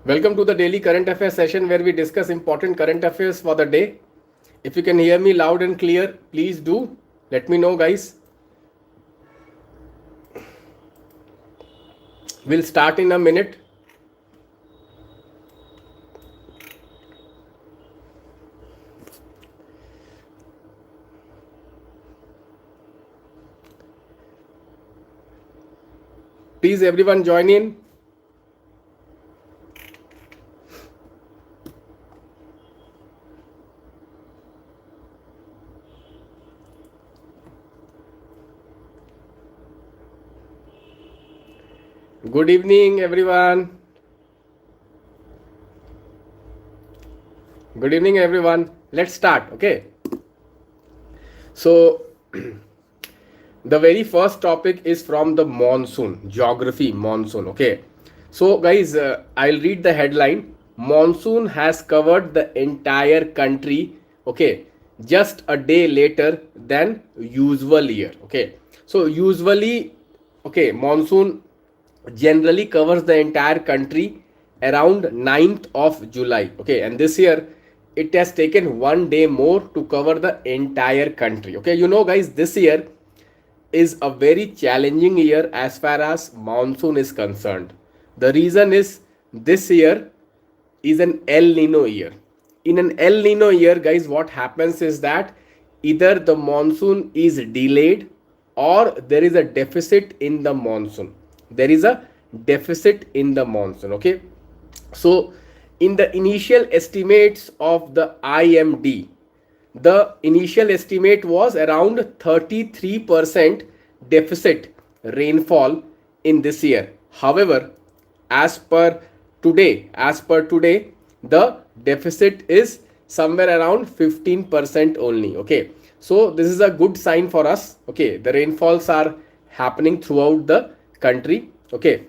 Welcome to the daily current affairs session where we discuss important current affairs for the day. If you can hear me loud and clear, please do let me know, guys. We'll start in a minute. Please everyone join in. Good evening, everyone. Good evening, everyone. Let's start. Okay. So, the very first topic is from the monsoon, geography monsoon. Okay. So, guys, I'll read the headline. Monsoon has covered the entire country. Okay. Just a day later than usual year. Okay. So, usually, okay, monsoon generally covers the entire country around 9th of July. Okay, and this year it has taken one day more to cover the entire country. Okay, you know, guys, this year is a very challenging year as far as monsoon is concerned. The reason is this year is an El Nino year. In an El Nino year, guys, what happens is that either the monsoon is delayed or there is a deficit in the monsoon. There is a deficit in the monsoon. Okay, so in the initial estimates of the IMD, the initial estimate was around 33% deficit rainfall in this year. However, as per today, the deficit is somewhere around 15% only. Okay, so this is a good sign for us. Okay, the rainfalls are happening throughout the country. Okay,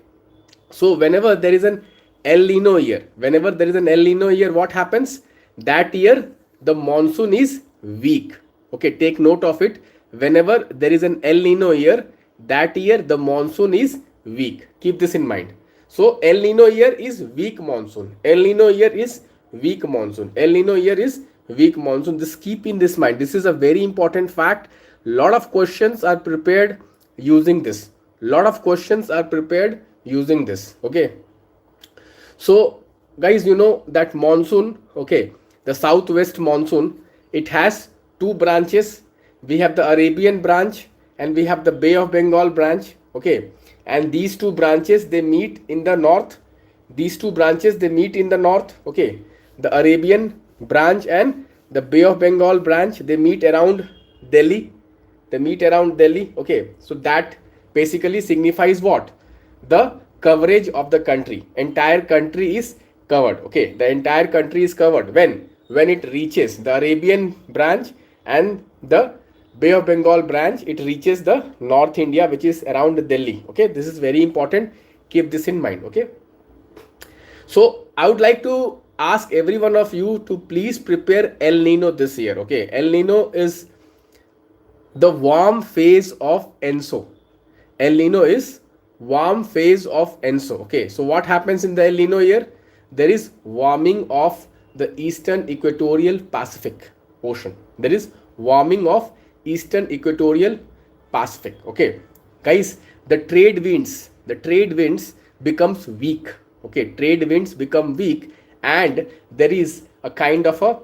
so whenever there is an El Nino year, what happens? That year the monsoon is weak. Okay, take note of it. Whenever there is an El Nino year, that year the monsoon is weak. Keep this in mind. So El Nino year is weak monsoon. El Nino year is weak monsoon. El Nino year is weak monsoon. This, keep in this mind. This is a very important fact. Lot of questions are prepared using this. Okay, so guys, you know that monsoon, okay, the southwest monsoon, it has two branches. We have the Arabian branch and we have the Bay of Bengal branch. Okay, and these two branches, they meet in the north. Okay, the Arabian branch and the Bay of Bengal branch, they meet around Delhi. Okay, so that basically signifies what? The coverage of the country. Entire country is covered. Okay, the entire country is covered when it reaches the Arabian branch and the Bay of Bengal branch, it reaches the North India, which is around Delhi. Okay, this is very important. Keep this in mind. Okay, so I would like to ask every one of you to please prepare El Nino this year. Okay, El Nino is the warm phase of ENSO. El Nino is warm phase of ENSO. Okay, so what happens in the El Nino year? There is warming of the eastern equatorial Pacific Ocean. There is warming of eastern equatorial Pacific. Okay, guys, the trade winds becomes weak. Okay, trade winds become weak and there is a kind of a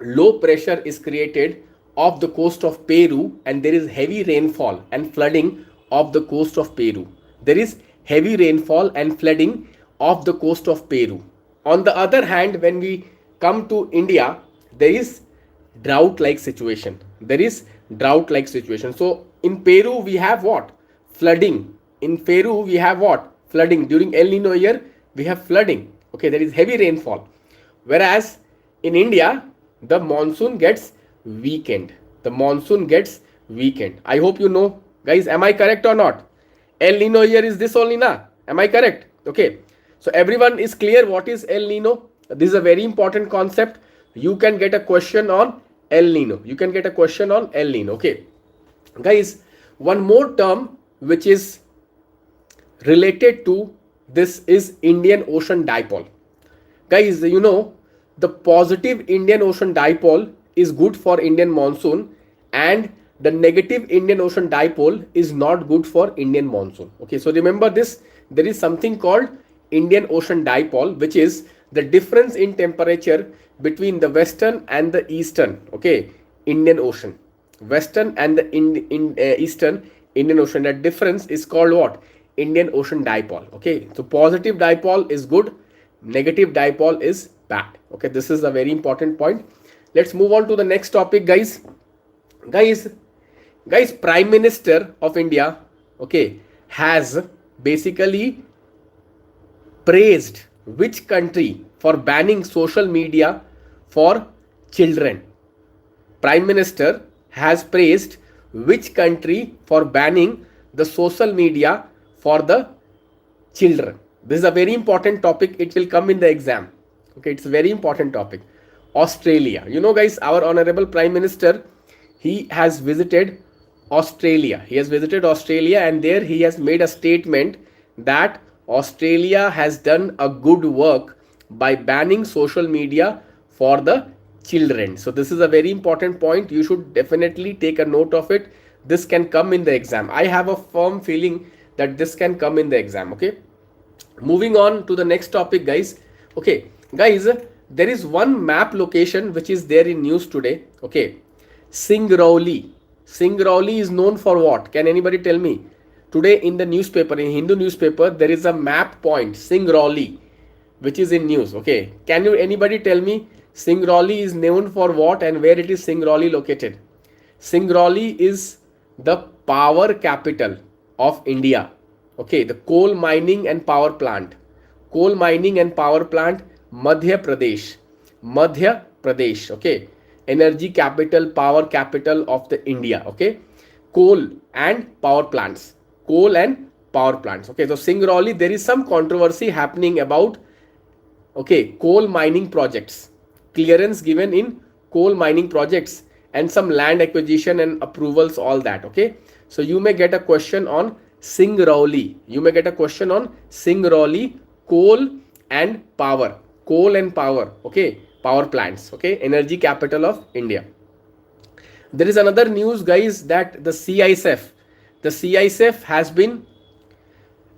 low pressure is created off the coast of Peru and there is heavy rainfall and flooding off the coast of Peru. There is heavy rainfall and flooding off the coast of Peru. On the other hand, when we come to India, there is drought-like situation. So in Peru, we have what? Flooding. During El Nino year, we have flooding. Okay, there is heavy rainfall. Whereas in India, the monsoon gets weakened. I hope you know, guys. Am I correct or not? El Nino year is this only, na? Am I correct? Okay. So everyone is clear what is El Nino? This is a very important concept. You can get a question on El Nino. Okay. Guys, one more term which is related to this is Indian Ocean Dipole. Guys, you know, the positive Indian Ocean dipole is good for Indian monsoon, and the negative Indian Ocean dipole is not good for Indian monsoon. Okay, so remember this, there is something called Indian Ocean dipole, which is the difference in temperature between the western and the eastern, okay, Indian Ocean. Western and the eastern Indian Ocean, that difference is called what? Indian Ocean dipole. Okay, so positive dipole is good, negative dipole is bad. Okay, this is a very important point. Let's move on to the next topic, guys. Guys, Prime Minister of India, okay, has basically praised which country for banning social media for children? Prime Minister has praised which country for banning the social media for the children? This is a very important topic. It will come in the exam. Okay, it's a very important topic. Australia. You know, guys, our honorable Prime Minister, he has visited Australia. He has visited Australia, and there he has made a statement that Australia has done a good work by banning social media for the children. So this is a very important point. You should definitely take a note of it. This can come in the exam. I have a firm feeling that this can come in the exam. Okay, moving on to the next topic, guys. Okay, guys, there is one map location which is there in news today. Okay, Singrauli. Singrauli is known for what? Can anybody tell me? Today in the newspaper, in Hindu newspaper, there is a map point, Singrauli, which is in news. Okay, can you anybody tell me Singrauli is known for what and where it is Singrauli located? Singrauli is the power capital of India. Okay, the coal mining and power plant. Coal mining and power plant, Madhya Pradesh. Madhya Pradesh. Okay, energy capital, power capital of the India. Okay, coal and power plants. Coal and power plants. Okay, so Singrauli, there is some controversy happening about, okay, coal mining projects. Clearance given in coal mining projects and some land acquisition and approvals, all that. Okay, so you may get a question on Singrauli. You may get a question on Singrauli, coal and power. Coal and power. Okay, power plants. Okay, energy capital of India. There is another news, guys, that the CISF has been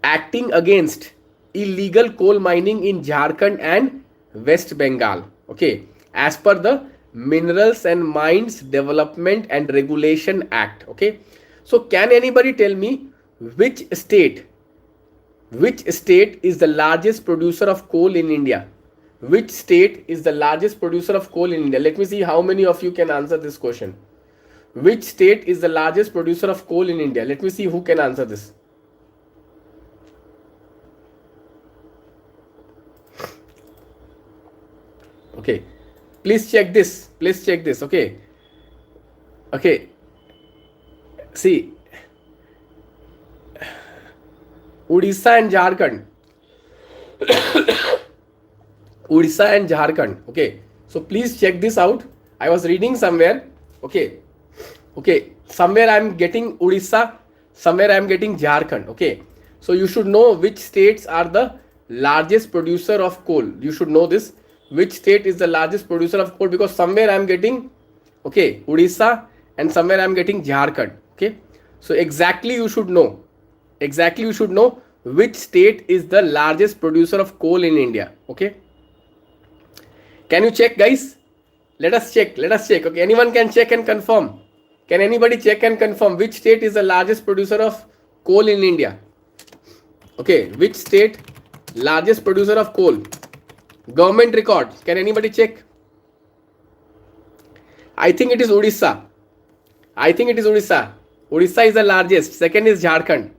acting against illegal coal mining in Jharkhand and West Bengal. Okay, as per the Minerals and Mines Development and Regulation Act. Okay, so can anybody tell me which state is the largest producer of coal in India? Which state is the largest producer of coal in India? Let me see how many of you can answer this question. Which state is the largest producer of coal in India? Let me see who can answer this. Okay, please check this. Please check this. Okay. Okay. See, Odisha and Jharkhand. Odisha and Jharkhand. Okay. So please check this out. I was reading somewhere. Okay. Okay. Somewhere I am getting Odisha. Somewhere I am getting Jharkhand. Okay. So you should know which states are the largest producer of coal. You should know this. Which state is the largest producer of coal, because somewhere I am getting, okay, Odisha, and somewhere I am getting Jharkhand. Okay, so exactly you should know which state is the largest producer of coal in India. Okay, can you check, guys? Let us check. Okay, anyone can check and confirm. Can anybody check and confirm which state is the largest producer of coal in India? Okay, which state largest producer of coal? Government record. Can anybody check? I think it is Odisha. Odisha is the largest. Second is Jharkhand.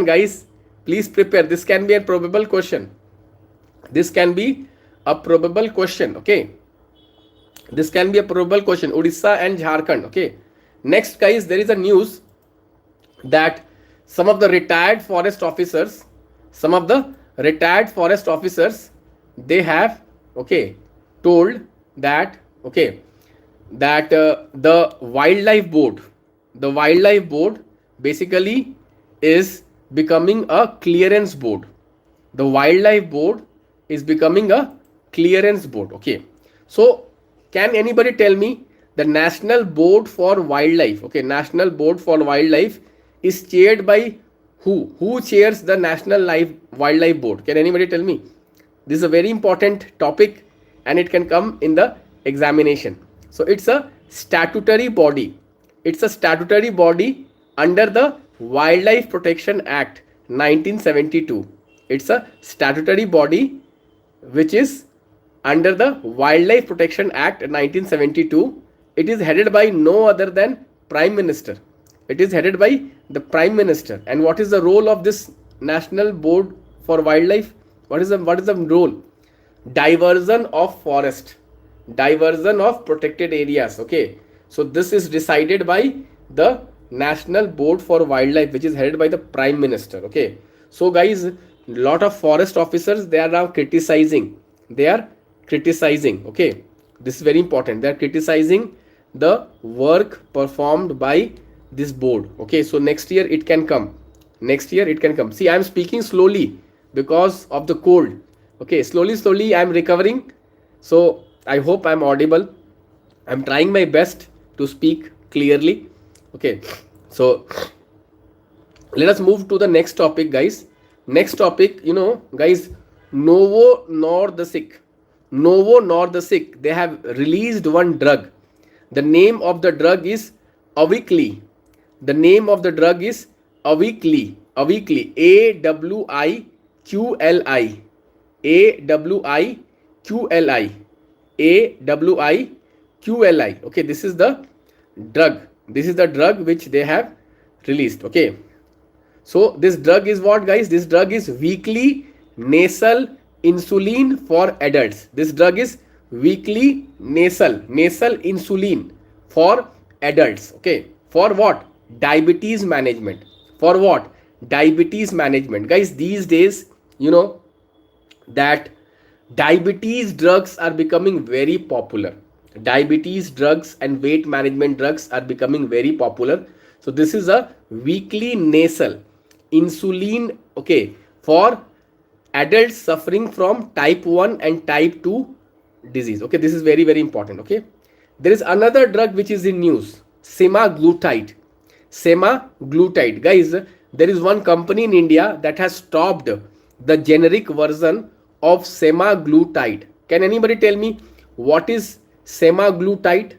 Guys. Please prepare. This can be a probable question. Okay. This can be a probable question. Odisha and Jharkhand. Okay. Next, guys, there is a news that some of the retired forest officers, they have, okay, told that, okay, that the wildlife board basically is becoming a clearance board. The wildlife board is becoming a clearance board. Okay, so can anybody tell me the National Board for Wildlife? Okay, National Board for Wildlife is chaired by who? Who chairs the National Wildlife Board? Can anybody tell me? This is a very important topic and it can come in the examination. So it's a statutory body. It's a statutory body under the Wildlife Protection Act 1972. It's a statutory body which is under the Wildlife Protection Act 1972. It is headed by no other than Prime Minister. It is headed by the Prime Minister. And what is the role of this National Board for Wildlife? What is the role? Diversion of forest, diversion of protected areas. Okay, so this is decided by the National Board for Wildlife, which is headed by the Prime Minister. Okay, so guys, lot of forest officers, they are now criticizing. Okay, this is very important. They are criticizing the work performed by this board. Okay, so next year it can come. See, I am speaking slowly because of the cold. Okay, slowly I am recovering. So I hope I am audible. I am trying my best to speak clearly. Okay, so let us move to the next topic, guys. Next topic, guys, Novo Nordisk, they have released one drug. The name of the drug is Awiqli. Awiqli. AWIQLI. Okay, this is the drug which they have released. Okay, so this drug is what, guys? This drug is weekly nasal insulin for adults. This drug is weekly nasal insulin for adults. Okay, for what? Diabetes management. Guys, these days, that diabetes drugs are becoming very popular. Diabetes drugs and weight management drugs are becoming very popular. So this is a weekly nasal insulin, okay, for adults suffering from type 1 and type 2 disease. Okay, this is very, very important. Okay, there is another drug which is in news, semaglutide. Guys, there is one company in India that has stopped the generic version of semaglutide. Can anybody tell me what is semaglutide?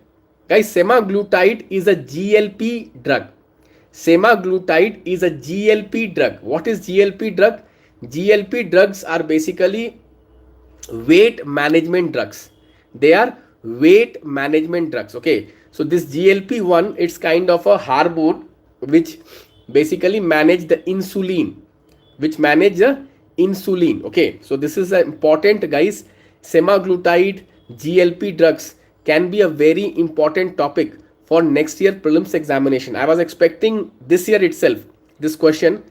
Guys, semaglutide is a GLP drug. What is GLP drug? GLP drugs are basically weight management drugs. They are weight management drugs. Okay, so this GLP-1, it's kind of a hormone which basically manage the insulin. Okay, so this is important, guys. Semaglutide, GLP drugs can be a very important topic for next year prelims examination. I was expecting this year itself this question,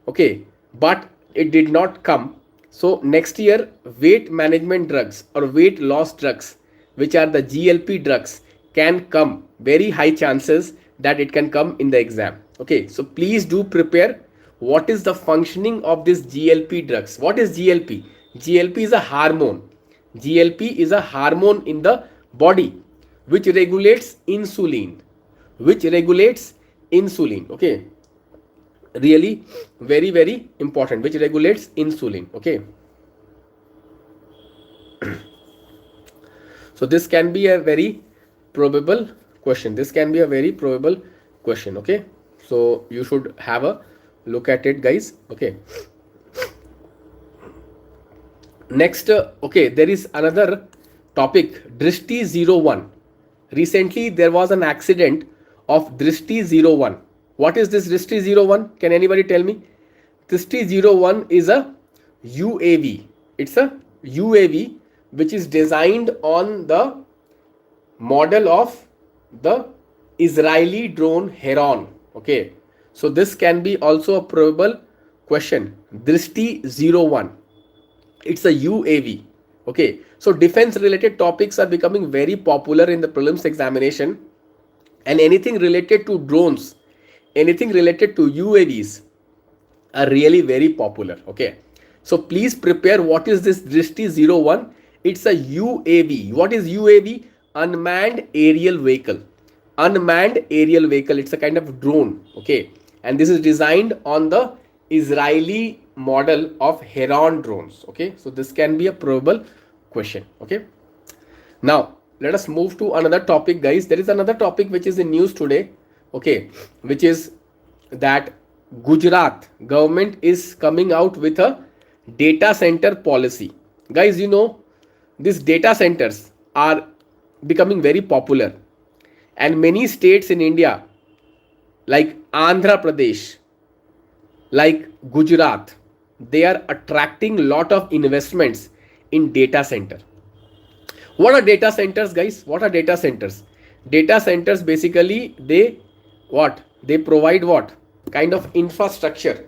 okay, but it did not come. So next year, weight management drugs or weight loss drugs, which are the GLP drugs, can come. Very high chances that it can come in the exam. Okay, so please do prepare. What is the functioning of this GLP drugs? What is GLP? GLP is a hormone. GLP is a hormone in the body which regulates insulin. Okay, really very, very important, which regulates insulin. Okay, so this can be a very probable question. Okay, so you should have a look at it, guys. Okay, next, okay, there is another topic, Drishti 01. Recently there was an accident of Drishti 01. What is this Drishti 01? Can anybody tell me? Drishti 01 is a UAV. It's a UAV which is designed on the model of the Israeli drone Heron. Okay, so this can be also a probable question. Drishti 01. It's a UAV. Okay, so defense related topics are becoming very popular in the prelims examination, and anything related to drones, anything related to UAVs are really very popular. Okay, So please prepare. What is this Drishti 01? It's a UAV. What is UAV? Unmanned aerial vehicle. Unmanned aerial vehicle. It's a kind of drone. Okay. And this is designed on the Israeli model of Heron drones. Okay. So this can be a probable question. Okay. Now let us move to another topic, guys. There is another topic which is in news today. Okay. Which is that Gujarat government is coming out with a data center policy. Guys, you know, these data centers are becoming very popular, and many states in India like Andhra Pradesh, like Gujarat, they are attracting lot of investments in data center. What are data centers, guys? What are data centers? Data centers basically they provide what kind of infrastructure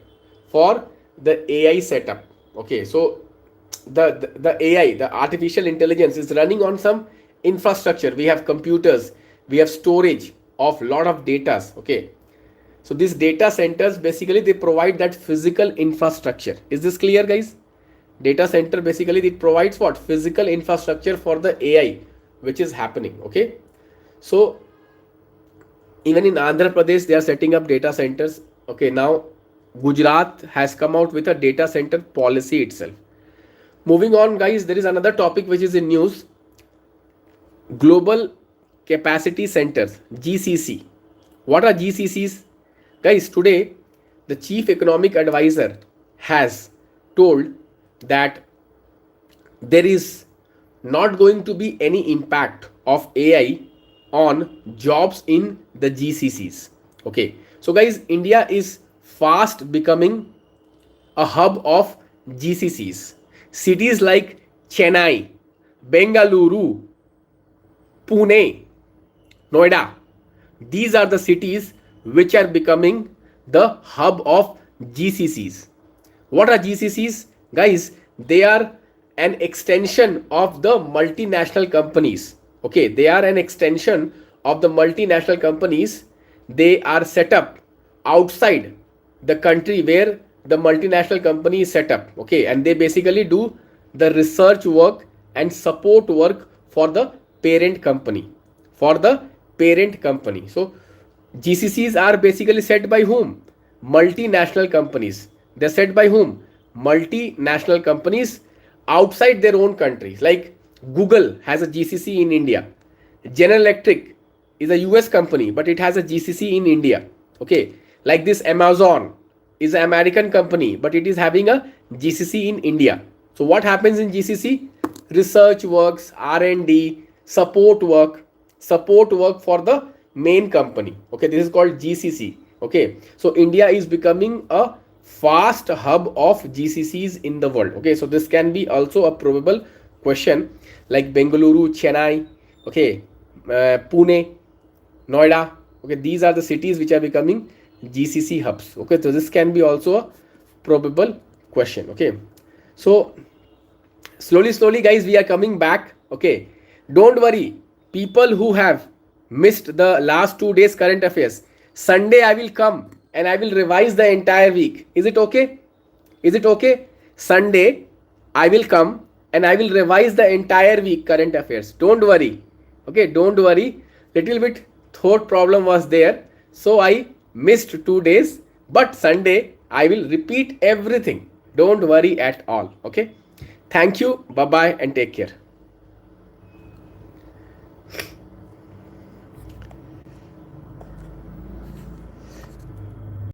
for the AI setup. Okay, so the AI, the artificial intelligence, is running on some infrastructure. We have computers, we have storage of lot of data. Okay, so these data centers basically they provide that physical infrastructure. Is this clear, guys? Data center basically it provides what physical infrastructure for the AI which is happening. Okay, so even in Andhra Pradesh they are setting up data centers. Okay, now Gujarat has come out with a data center policy itself. Moving on, guys, there is another topic which is in news. Global Capacity Centers, GCC. What are GCCs? Guys, today the Chief Economic Advisor has told that there is not going to be any impact of AI on jobs in the GCCs. Okay, so guys, India is fast becoming a hub of GCCs. Cities like Chennai, Bengaluru, Pune, Noida, these are the cities which are becoming the hub of GCCs. What are GCCs? Guys, they are an extension of the multinational companies. Okay, they are an extension of the multinational companies. They are set up outside the country where the multinational company is set up. Okay, and they basically do the research work and support work for the parent company. So GCCs are basically set by whom? Multinational companies. They're set by whom? Multinational companies outside their own countries. Like Google has a GCC in India. General Electric is a US company, but it has a GCC in India. Okay, like this Amazon is an American company, but it is having a GCC in India. So what happens in GCC? Research works, R&D, support work for the main company. Okay, this is called GCC. Okay, so India is becoming a fast hub of GCCs in the world. Okay, so this can be also a probable question, like Bengaluru, Chennai, okay, Pune, Noida. Okay, these are the cities which are becoming GCC hubs. Okay, so this can be also a probable question. Okay, so slowly guys, we are coming back. Okay, don't worry, people who have missed the last 2 days current affairs, Sunday I will come and I will revise the entire week. Is it okay? Is it okay? Sunday I will come and I will revise the entire week current affairs. Don't worry. Okay, don't worry. Little bit thought problem was there, so I missed 2 days, but Sunday I will repeat everything. Don't worry at all. Okay, thank you, bye bye, and take care.